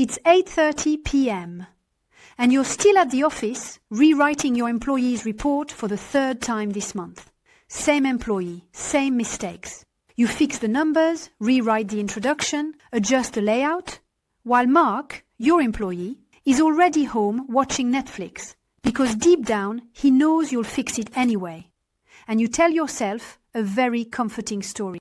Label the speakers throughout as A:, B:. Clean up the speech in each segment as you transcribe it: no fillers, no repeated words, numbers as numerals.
A: It's 8:30 p.m. and you're still at the office rewriting your employee's report for the third time this month. Same employee, same mistakes. You fix the numbers, rewrite the introduction, adjust the layout, while Mark, your employee, is already home watching Netflix because deep down he knows you'll fix it anyway. And you tell yourself a very comforting story.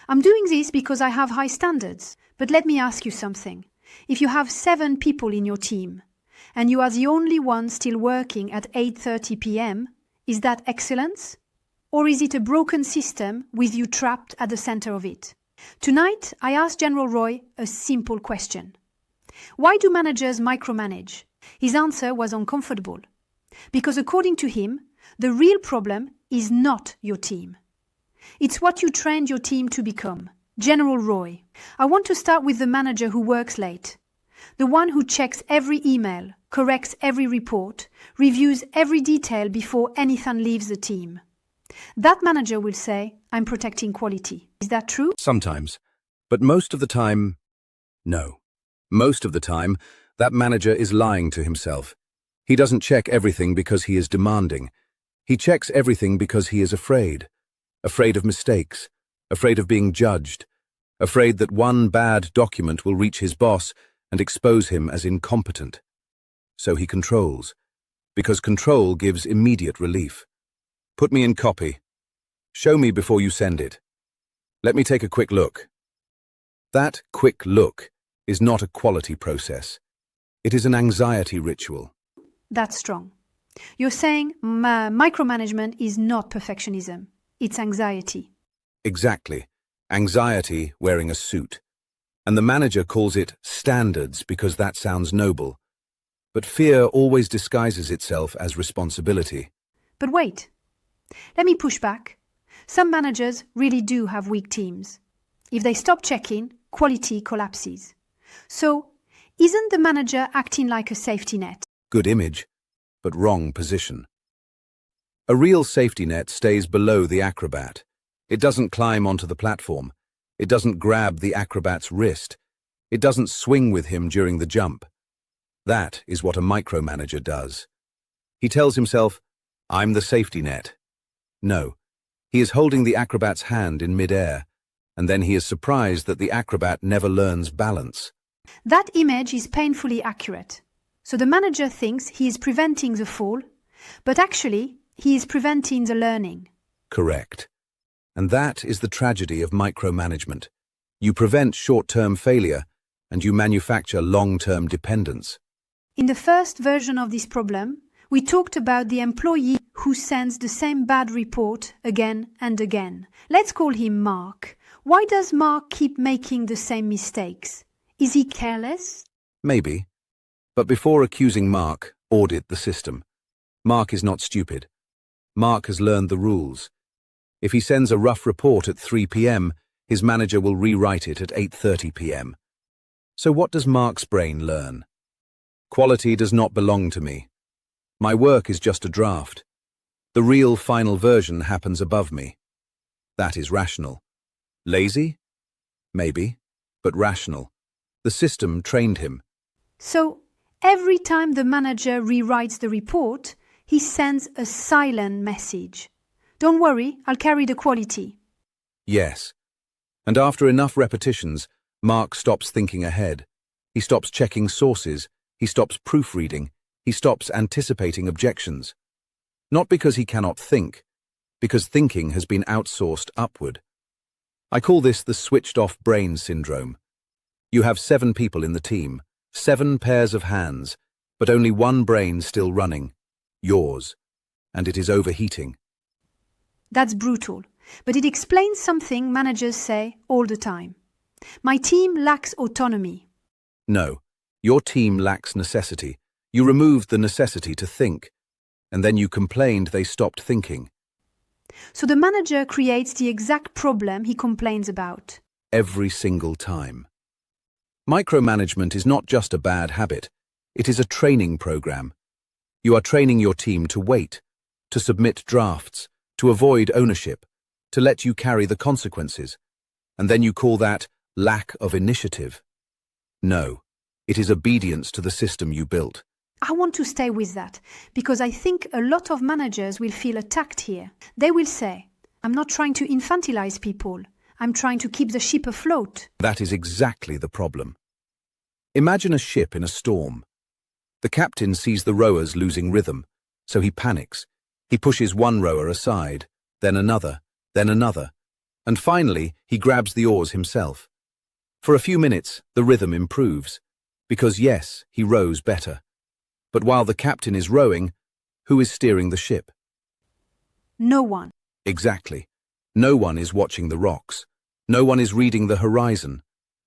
A: I'm doing this because I have high standards, but let me ask you something. If you have 7 people in your team and you are the only one still working at 8:30 p.m., is that excellence? Or is it a broken system with you trapped at the center of it? Tonight, I asked General Roy a simple question. Why do managers micromanage? His answer was uncomfortable. Because according to him, the real problem is not your team. It's what you trained your team to become. General Roy, I want to start with the manager who works late. The one who checks every email, corrects every report, reviews every detail before anything leaves the team. That manager will say, I'm protecting quality. Is that true?
B: Sometimes. But most of the time, no. Most of the time, that manager is lying to himself. He doesn't check everything because he is demanding. He checks everything because he is afraid. Afraid of mistakes. Afraid of being judged. Afraid that one bad document will reach his boss and expose him as incompetent. So he controls. Because control gives immediate relief. Put me in copy. Show me before you send it. Let me take a quick look. That quick look is not a quality process. It is an anxiety ritual.
A: That's strong. You're saying micromanagement is not perfectionism. It's anxiety.
B: Exactly. Anxiety wearing a suit. And the manager calls it standards because that sounds noble. But fear always disguises itself as responsibility.
A: But wait. Let me push back. Some managers really do have weak teams. If they stop checking, quality collapses. So, isn't the manager acting like a safety net?
B: Good image, but wrong position. A real safety net stays below the acrobat. It doesn't climb onto the platform. It doesn't grab the acrobat's wrist. It doesn't swing with him during the jump. That is what a micromanager does. He tells himself, I'm the safety net. No, he is holding the acrobat's hand in mid-air, and then he is surprised that the acrobat never learns balance.
A: That image is painfully accurate. So the manager thinks he is preventing the fall, but actually he is preventing the learning.
B: Correct. And that is the tragedy of micromanagement. You prevent short-term failure, and you manufacture long-term dependence.
A: In the first version of this problem, we talked about the employee who sends the same bad report again and again. Let's call him Mark. Why does Mark keep making the same mistakes? Is he careless?
B: Maybe. But before accusing Mark, audit the system. Mark is not stupid. Mark has learned the rules. If he sends a rough report at 3 p.m., his manager will rewrite it at 8:30 p.m. So what does Mark's brain learn? Quality does not belong to me. My work is just a draft. The real final version happens above me. That is rational. Lazy? Maybe, but rational. The system trained him.
A: So, every time the manager rewrites the report, he sends a silent message. Don't worry, I'll carry the quality.
B: Yes. And after enough repetitions, Mark stops thinking ahead. He stops checking sources. He stops proofreading. He stops anticipating objections. Not because he cannot think, because thinking has been outsourced upward. I call this the switched-off brain syndrome. You have 7 people in the team, 7 pairs of hands, but only one brain still running, yours, and it is overheating.
A: That's brutal, but it explains something managers say all the time. My team lacks autonomy.
B: No, your team lacks necessity. You removed the necessity to think, and then you complained they stopped thinking.
A: So the manager creates the exact problem he complains about.
B: Every single time. Micromanagement is not just a bad habit, it is a training program. You are training your team to wait, to submit drafts, to avoid ownership, to let you carry the consequences, and then you call that lack of initiative. No, It is obedience to the system you built.
A: I want to stay with that because I think a lot of managers will feel attacked here. They will say, I'm not trying to infantilize people. I'm trying to keep the ship afloat.
B: That is exactly the problem. Imagine a ship in a storm. The captain sees the rowers losing rhythm, so he panics. He pushes one rower aside, then another, and finally he grabs the oars himself. For a few minutes, the rhythm improves, because yes, he rows better. But while the captain is rowing, who is steering the ship?
A: No one.
B: Exactly. No one is watching the rocks. No one is reading the horizon.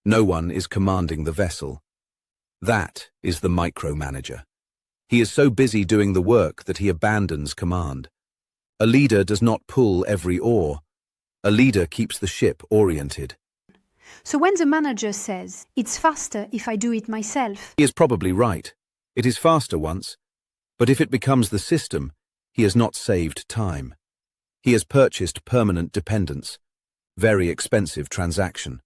B: No one is commanding the vessel. That is the micromanager. He is so busy doing the work that he abandons command. A leader does not pull every oar. A leader keeps the ship oriented.
A: So when the manager says, it's faster if I do it myself,
B: He is probably right. It is faster once, but if it becomes the system, he has not saved time. He has purchased permanent dependence. Very expensive transaction.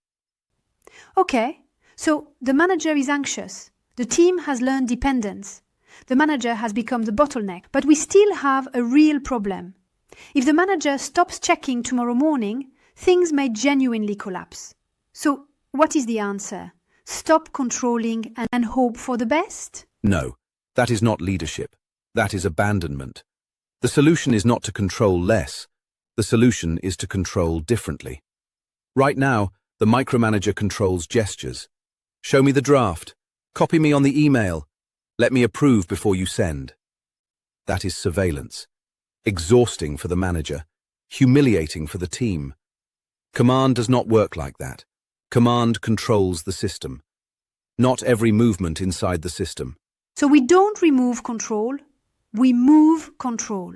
A: okay, so the manager is anxious. The team has learned dependence. The manager has become the bottleneck, but we still have a real problem. If the manager stops checking tomorrow morning, things may genuinely collapse. So what is the answer? Stop controlling and hope for the best?
B: No, that is not leadership. That is abandonment. The solution is not to control less. The solution is to control differently. Right now, the micromanager controls gestures. Show me the draft. Copy me on the email. Let me approve before you send. That is surveillance. Exhausting for the manager. Humiliating for the team. Command does not work like that. Command controls the system. Not every movement inside the system.
A: So we don't remove control, we move control.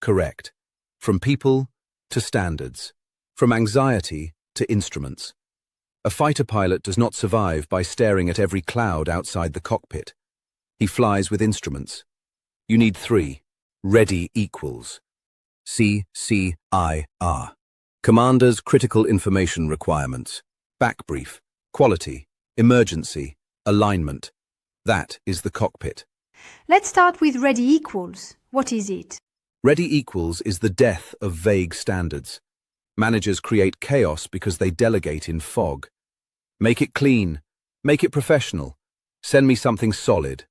B: Correct. From people to standards. From anxiety to instruments. A fighter pilot does not survive by staring at every cloud outside the cockpit. He flies with instruments. You need 3. Ready equals. C.C.I.R. Commander's Critical Information Requirements. Backbrief. Quality. Emergency. Alignment. That is the cockpit.
A: Let's start with ready equals. What is it?
B: Ready equals is the death of vague standards. Managers create chaos because they delegate in fog. Make it clean. Make it professional. Send me something solid.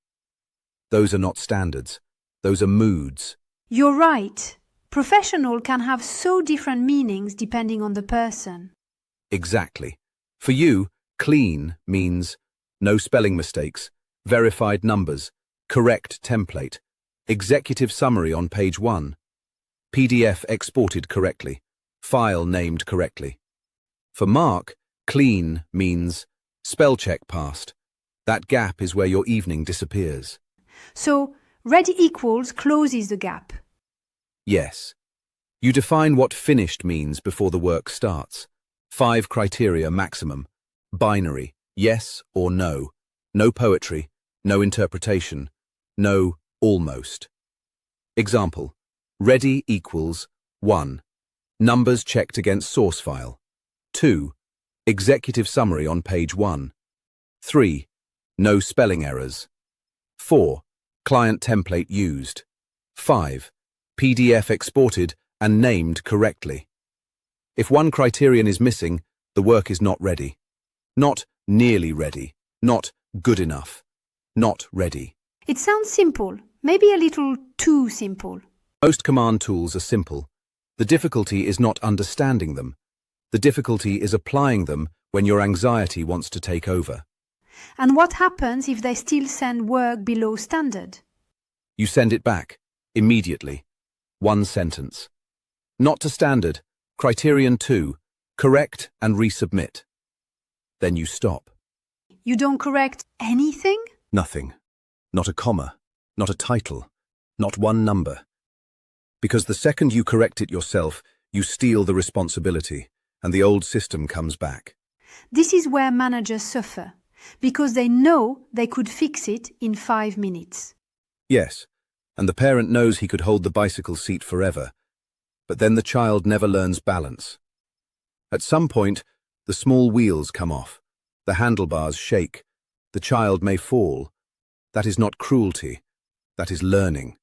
B: Those are not standards. Those are moods.
A: You're right. Professional can have so different meanings depending on the person.
B: Exactly. For you, clean means no spelling mistakes, verified numbers, correct template, executive summary on page 1, PDF exported correctly, file named correctly. For Mark, clean means spell check passed. That gap is where your evening disappears.
A: So, ready equals closes the gap.
B: Yes. You define what finished means before the work starts. 5 criteria maximum. Binary, yes or no. No poetry, no interpretation, no almost. Example, ready equals 1. Numbers checked against source file. 2. Executive summary on page 1. 3. No spelling errors. 4. Client template used. 5. PDF exported and named correctly. If one criterion is missing, the work is not ready. Not nearly ready. Not good enough. Not ready.
A: It sounds simple, maybe a little too simple.
B: Most command tools are simple. The difficulty is not understanding them. The difficulty is applying them when your anxiety wants to take over.
A: And what happens if they still send work below standard?
B: You send it back, immediately. 1 sentence. Not to standard. Criterion 2. Correct and resubmit. Then you stop.
A: You don't correct anything?
B: Nothing. Not a comma. Not a title. Not one number. Because the second you correct it yourself, you steal the responsibility, and the old system comes back.
A: This is where managers suffer, because they know they could fix it in 5 minutes.
B: Yes, and the parent knows he could hold the bicycle seat forever, but then the child never learns balance. At some point, the small wheels come off, the handlebars shake, The child may fall. That is not cruelty. That is learning.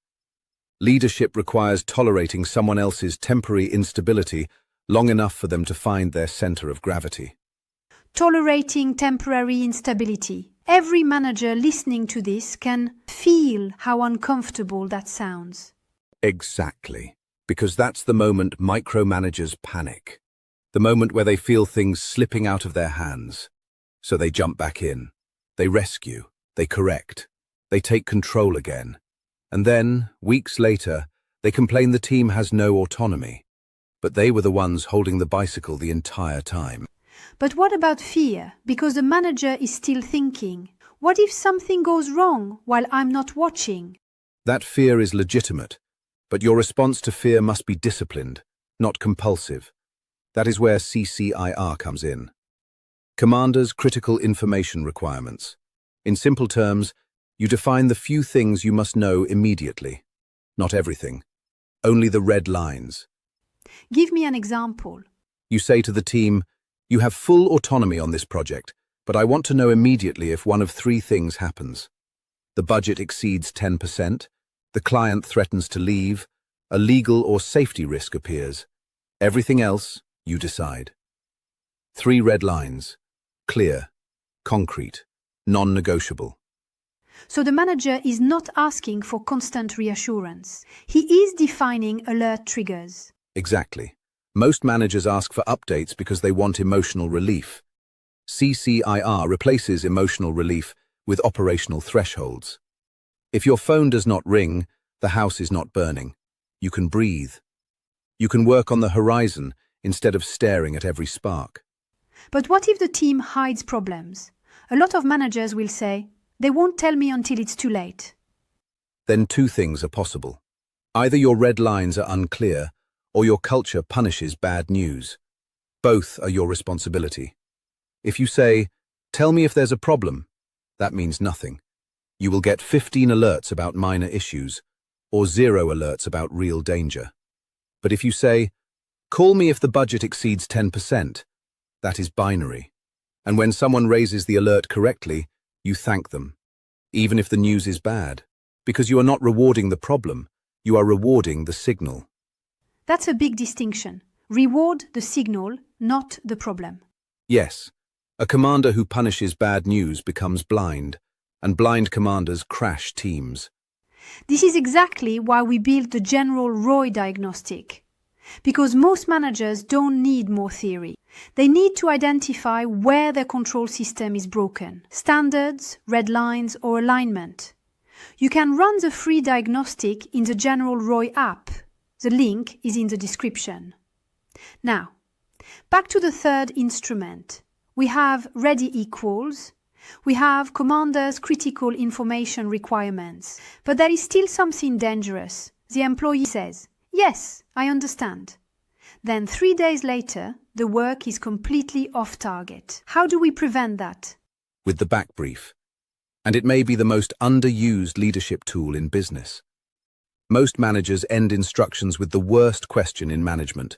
B: Leadership requires tolerating someone else's temporary instability long enough for them to find their center of gravity.
A: Tolerating temporary instability. Every manager listening to this can feel how uncomfortable that sounds.
B: Exactly. Because that's the moment micromanagers panic. The moment where they feel things slipping out of their hands. So they jump back in. They rescue. They correct. They take control again. And then, weeks later, they complain the team has no autonomy. But they were the ones holding the bicycle the entire time.
A: But what about fear? Because the manager is still thinking, what if something goes wrong while I'm not watching?
B: That fear is legitimate, but your response to fear must be disciplined, not compulsive. That is where CCIR comes in. Commander's Critical Information Requirements. In simple terms, you define the few things you must know immediately. Not everything. Only the red lines.
A: Give me an example.
B: You say to the team, you have full autonomy on this project, but I want to know immediately if one of three things happens. The budget exceeds 10%, the client threatens to leave, a legal or safety risk appears. Everything else, you decide. 3 red lines. Clear, concrete, non-negotiable.
A: So the manager is not asking for constant reassurance. He is defining alert triggers.
B: Exactly. Most managers ask for updates because they want emotional relief. CCIR replaces emotional relief with operational thresholds. If your phone does not ring, the house is not burning. You can breathe. You can work on the horizon instead of staring at every spark.
A: But what if the team hides problems? A lot of managers will say, they won't tell me until it's too late.
B: Then 2 things are possible. Either your red lines are unclear, or your culture punishes bad news. Both are your responsibility. If you say, tell me if there's a problem, that means nothing. You will get 15 alerts about minor issues, or 0 alerts about real danger. But if you say, call me if the budget exceeds 10%, that is binary. And when someone raises the alert correctly, you thank them, even if the news is bad, because you are not rewarding the problem, you are rewarding the signal.
A: That's a big distinction. Reward the signal, not the problem.
B: Yes, a commander who punishes bad news becomes blind, and blind commanders crash teams.
A: This is exactly why we built the general ROI diagnostic. Because most managers don't need more theory. They need to identify where their control system is broken. Standards, red lines, or alignment. You can run the free diagnostic in the general ROI app. The link is in the description. Now, back to the third instrument. We have ready equals. We have commander's critical information requirements. But there is still something dangerous. The employee says, yes, I understand. Then 3 days later, the work is completely off target. How do we prevent that?
B: With the Backbrief. And it may be the most underused leadership tool in business. Most managers end instructions with the worst question in management.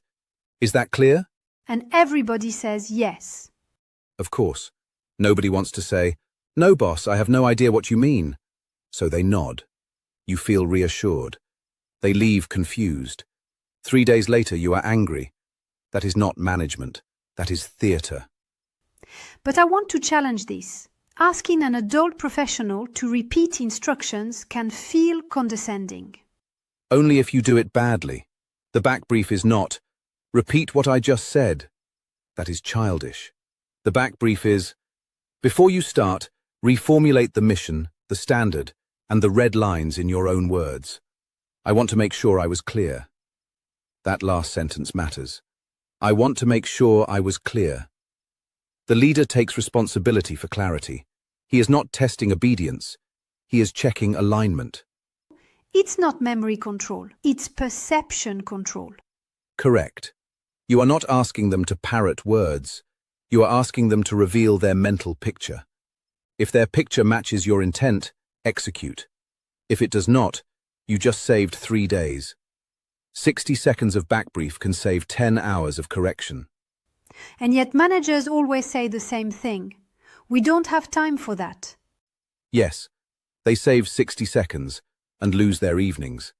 B: Is that clear?
A: And everybody says yes.
B: Of course. Nobody wants to say, no, boss, I have no idea what you mean. So they nod. You feel reassured. They leave confused. 3 days later, you are angry. That is not management. That is theatre.
A: But I want to challenge this. Asking an adult professional to repeat instructions can feel condescending.
B: Only if you do it badly. The Backbrief is not, repeat what I just said. That is childish. The Backbrief is, before you start, reformulate the mission, the standard, and the red lines in your own words. I want to make sure I was clear. That last sentence matters. I want to make sure I was clear. The leader takes responsibility for clarity. He is not testing obedience. He is checking alignment.
A: It's not memory control. It's perception control.
B: Correct. You are not asking them to parrot words. You are asking them to reveal their mental picture. If their picture matches your intent, execute. If it does not, you just saved 3 days. 60 seconds of Backbrief can save 10 hours of correction.
A: And yet managers always say the same thing. We don't have time for that.
B: Yes, they save 60 seconds and lose their evenings.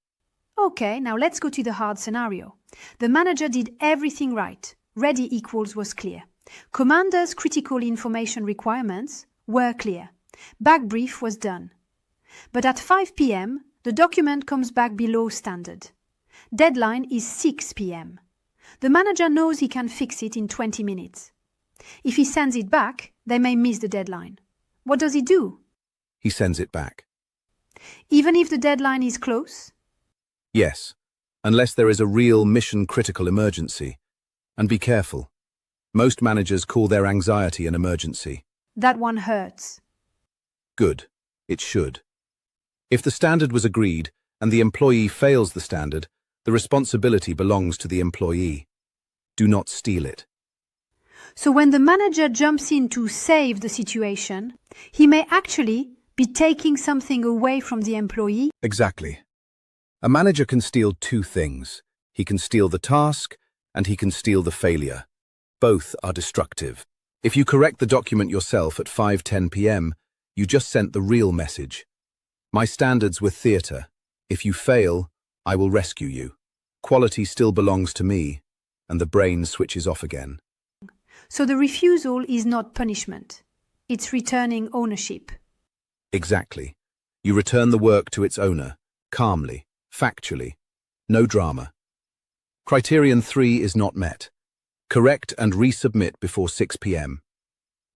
A: Okay, now let's go to the hard scenario. The manager did everything right. Ready equals was clear. Commander's critical information requirements were clear. Backbrief was done. But at 5 p.m., the document comes back below standard. Deadline is 6 p.m. The manager knows he can fix it in 20 minutes. If he sends it back, they may miss the deadline. What does he do?
B: He sends it back.
A: Even if the deadline is close?
B: Yes, unless there is a real mission-critical emergency. And be careful. Most managers call their anxiety an emergency.
A: That one hurts.
B: Good. It should. If the standard was agreed and the employee fails the standard, the responsibility belongs to the employee. Do not steal it.
A: So when the manager jumps in to save the situation, he may actually be taking something away from the employee?
B: Exactly. A manager can steal two things. He can steal the task and he can steal the failure. Both are destructive. If you correct the document yourself at 5:10 p.m., you just sent the real message. My standards were theatre. If you fail, I will rescue you. Quality still belongs to me, and the brain switches off again.
A: So the refusal is not punishment. It's returning ownership.
B: Exactly. You return the work to its owner, calmly, factually, no drama. Criterion 3 is not met. Correct and resubmit before 6 p.m.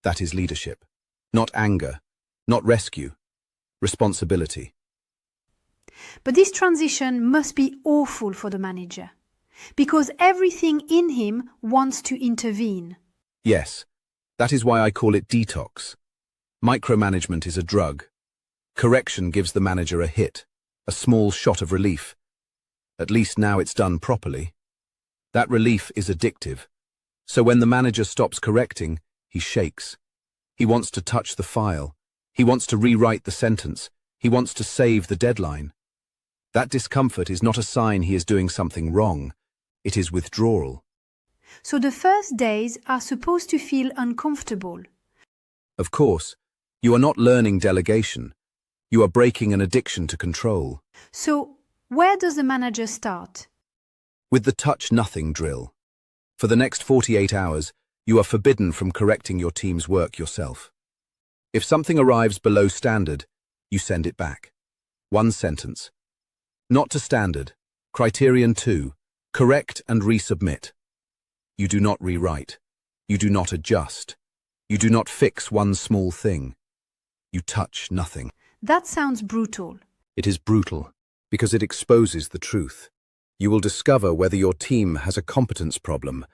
B: That is leadership. Not anger, not rescue. Responsibility.
A: But this transition must be awful for the manager, because everything in him wants to intervene.
B: Yes, that is why I call it detox. Micromanagement is a drug. Correction gives the manager a hit, a small shot of relief. At least now it's done properly. That relief is addictive. So when the manager stops correcting, he shakes. He wants to touch the file. He wants to rewrite the sentence. He wants to save the deadline. That discomfort is not a sign he is doing something wrong. It is withdrawal.
A: So the first days are supposed to feel uncomfortable.
B: Of course, you are not learning delegation. You are breaking an addiction to control.
A: So where does the manager start?
B: With the touch-nothing drill. For the next 48 hours, you are forbidden from correcting your team's work yourself. If something arrives below standard, you send it back. One sentence. Not to standard. Criterion 2. Correct and resubmit. You do not rewrite. You do not adjust. You do not fix one small thing. You touch nothing.
A: That sounds brutal.
B: It is brutal because it exposes the truth. You will discover whether your team has a competence problem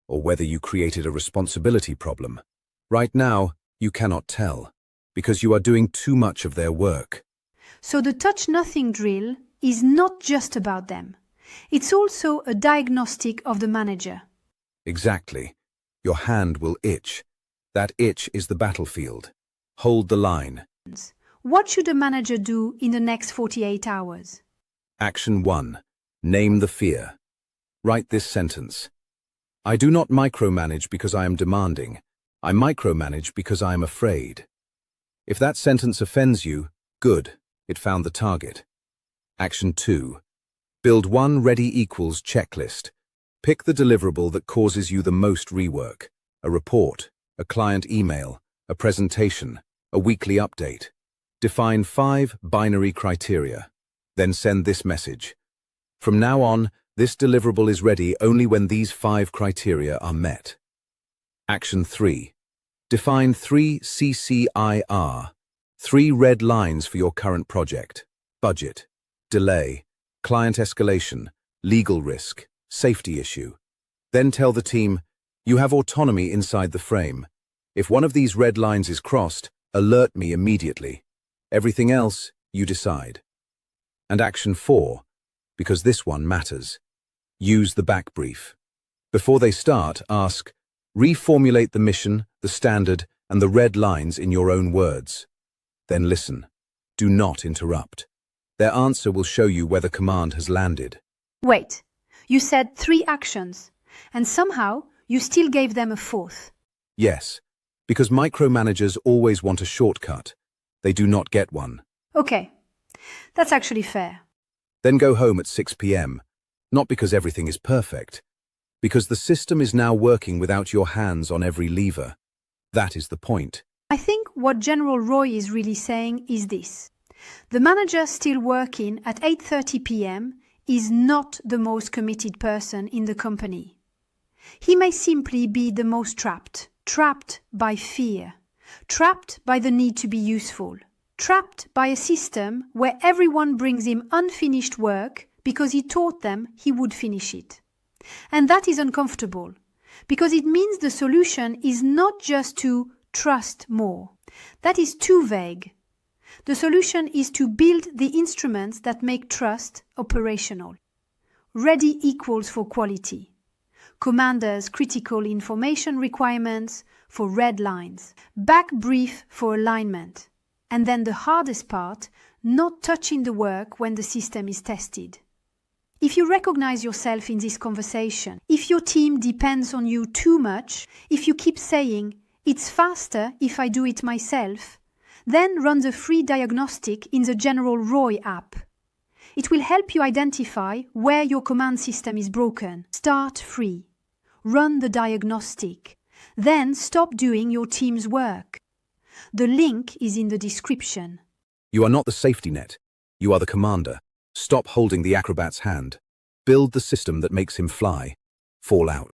B: or whether you created a responsibility problem. Right now, you cannot tell because you are doing too much of their work.
A: So the touch-nothing drill is not just about them. It's also a diagnostic of the manager.
B: Exactly. Your hand will itch. That itch is the battlefield. Hold the line.
A: What should a manager do in the next 48 hours?
B: Action 1. Name the fear. Write this sentence. I do not micromanage because I am demanding. I micromanage because I am afraid. If that sentence offends you, good, it found the target. Action 2. Build one ready equals checklist. Pick the deliverable that causes you the most rework. A report, a client email, a presentation, a weekly update. Define 5 binary criteria. Then send this message. From now on, this deliverable is ready only when these 5 criteria are met. Action 3. Define 3 CCIR, 3 red lines for your current project. Budget, delay, client escalation, legal risk, safety issue. Then tell the team, you have autonomy inside the frame. If one of these red lines is crossed, alert me immediately. Everything else, you decide. And Action 4, because this one matters. Use the backbrief. Before they start, ask, reformulate the mission, the standard, and the red lines in your own words. Then listen. Do not interrupt. Their answer will show you whether command has landed.
A: Wait, you said 3 actions, and somehow you still gave them a 4th.
B: Yes, because micromanagers always want a shortcut. They do not get one.
A: Okay, that's actually fair.
B: Then go home at 6 p.m., not because everything is perfect, because the system is now working without your hands on every lever. That is the point.
A: I think what General Roy is really saying is this. The manager still working at 8:30 p.m. is not the most committed person in the company. He may simply be the most trapped by fear, trapped by the need to be useful, trapped by a system where everyone brings him unfinished work because he told them he would finish it. And that is uncomfortable, because it means the solution is not just to trust more. That is too vague. The solution is to build the instruments that make trust operational. Ready equals for quality. Commanders' critical information requirements for red lines. Backbrief for alignment. And then the hardest part, not touching the work when the system is tested. If you recognize yourself in this conversation, if your team depends on you too much, if you keep saying, "It's faster if I do it myself," then run the free diagnostic in the General Roy app. It will help you identify where your command system is broken. Start free. Run the diagnostic. Then stop doing your team's work. The link is in the description.
B: You are not the safety net. You are the commander. Stop holding the acrobat's hand. Build the system that makes him fly. Fall out.